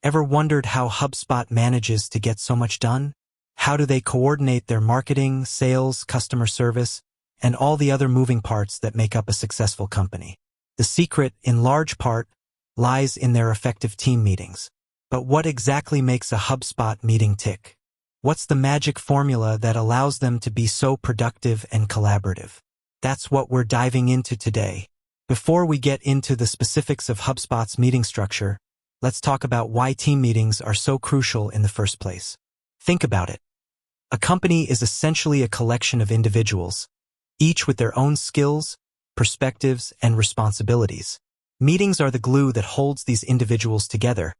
Ever wondered how HubSpot manages to get so much done? How do they coordinate their marketing, sales, customer service, and all the other moving parts that make up a successful company? The secret, in large part, lies in their effective team meetings. But what exactly makes a HubSpot meeting tick? What's the magic formula that allows them to be so productive and collaborative? That's what we're diving into today. Before we get into the specifics of HubSpot's meeting structure, let's talk about why team meetings are so crucial in the first place. Think about it. A company is essentially a collection of individuals, each with their own skills, perspectives, and responsibilities. Meetings are the glue that holds these individuals together,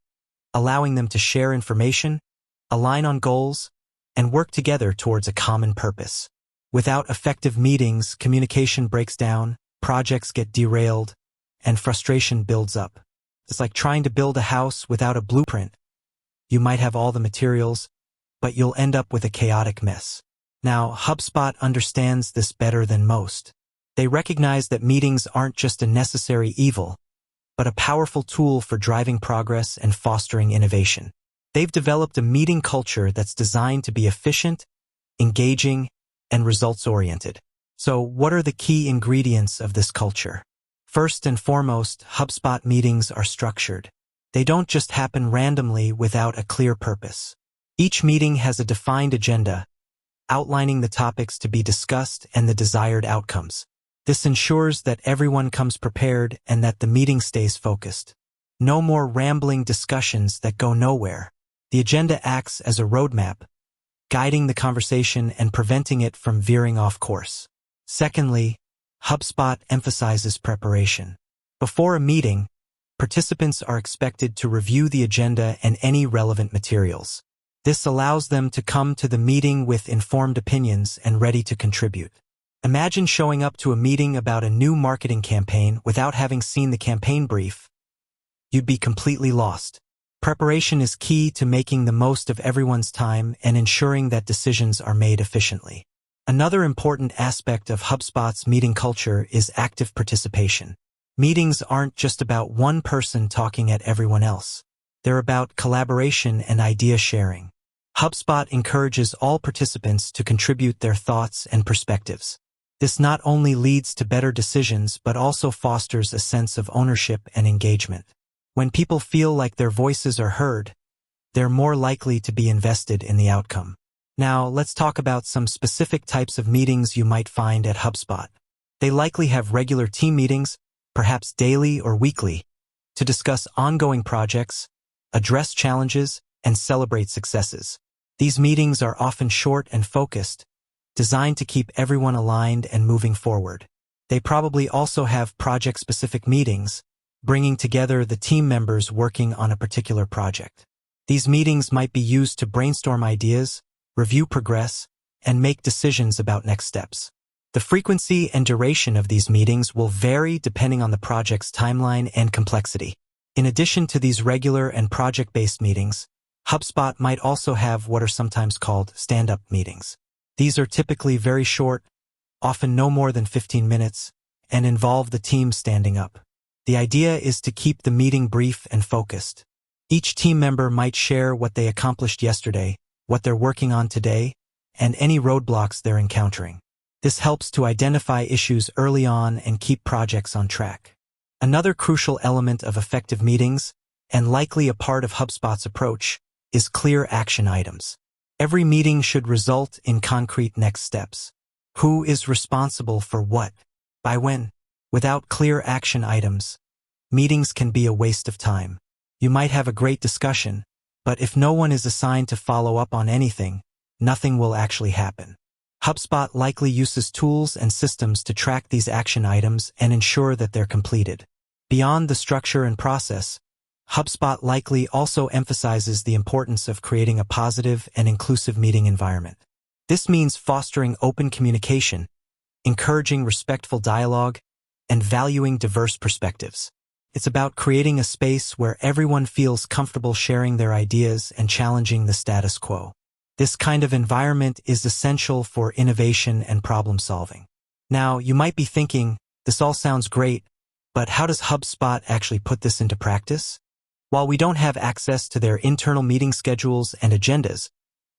allowing them to share information, align on goals, and work together towards a common purpose. Without effective meetings, communication breaks down, projects get derailed, and frustration builds up. It's like trying to build a house without a blueprint. You might have all the materials, but you'll end up with a chaotic mess. Now, HubSpot understands this better than most. They recognize that meetings aren't just a necessary evil, but a powerful tool for driving progress and fostering innovation. They've developed a meeting culture that's designed to be efficient, engaging, and results-oriented. So, what are the key ingredients of this culture? First and foremost, HubSpot meetings are structured. They don't just happen randomly without a clear purpose. Each meeting has a defined agenda, outlining the topics to be discussed and the desired outcomes. This ensures that everyone comes prepared and that the meeting stays focused. No more rambling discussions that go nowhere. The agenda acts as a roadmap, guiding the conversation and preventing it from veering off course. Secondly, HubSpot emphasizes preparation. Before a meeting, participants are expected to review the agenda and any relevant materials. This allows them to come to the meeting with informed opinions and ready to contribute. Imagine showing up to a meeting about a new marketing campaign without having seen the campaign brief. You'd be completely lost. Preparation is key to making the most of everyone's time and ensuring that decisions are made efficiently. Another important aspect of HubSpot's meeting culture is active participation. Meetings aren't just about one person talking at everyone else. They're about collaboration and idea sharing. HubSpot encourages all participants to contribute their thoughts and perspectives. This not only leads to better decisions but also fosters a sense of ownership and engagement. When people feel like their voices are heard, they're more likely to be invested in the outcome. Now, let's talk about some specific types of meetings you might find at HubSpot. They likely have regular team meetings, perhaps daily or weekly, to discuss ongoing projects, address challenges, and celebrate successes. These meetings are often short and focused, designed to keep everyone aligned and moving forward. They probably also have project-specific meetings, bringing together the team members working on a particular project. These meetings might be used to brainstorm ideas, review progress, and make decisions about next steps. The frequency and duration of these meetings will vary depending on the project's timeline and complexity. In addition to these regular and project-based meetings, HubSpot might also have what are sometimes called stand-up meetings. These are typically very short, often no more than 15 minutes, and involve the team standing up. The idea is to keep the meeting brief and focused. Each team member might share what they accomplished yesterday, what they're working on today, and any roadblocks they're encountering. This helps to identify issues early on and keep projects on track. Another crucial element of effective meetings, and likely a part of HubSpot's approach, is clear action items. Every meeting should result in concrete next steps. Who is responsible for what? By when? Without clear action items, meetings can be a waste of time. You might have a great discussion, but if no one is assigned to follow up on anything, nothing will actually happen. HubSpot likely uses tools and systems to track these action items and ensure that they're completed. Beyond the structure and process, HubSpot likely also emphasizes the importance of creating a positive and inclusive meeting environment. This means fostering open communication, encouraging respectful dialogue, and valuing diverse perspectives. It's about creating a space where everyone feels comfortable sharing their ideas and challenging the status quo. This kind of environment is essential for innovation and problem solving. Now, you might be thinking, this all sounds great, but how does HubSpot actually put this into practice? While we don't have access to their internal meeting schedules and agendas,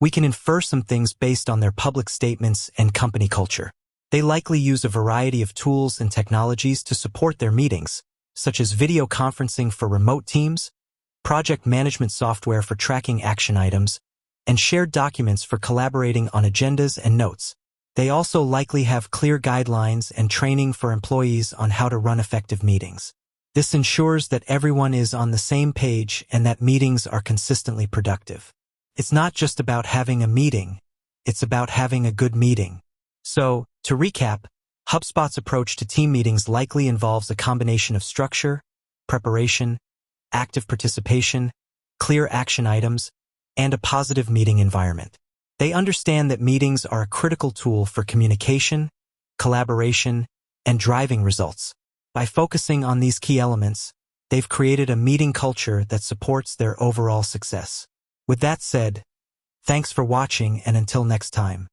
we can infer some things based on their public statements and company culture. They likely use a variety of tools and technologies to support their meetings, such as video conferencing for remote teams, project management software for tracking action items, and shared documents for collaborating on agendas and notes. They also likely have clear guidelines and training for employees on how to run effective meetings. This ensures that everyone is on the same page and that meetings are consistently productive. It's not just about having a meeting, it's about having a good meeting. So, to recap, HubSpot's approach to team meetings likely involves a combination of structure, preparation, active participation, clear action items, and a positive meeting environment. They understand that meetings are a critical tool for communication, collaboration, and driving results. By focusing on these key elements, they've created a meeting culture that supports their overall success. With that said, thanks for watching, and until next time.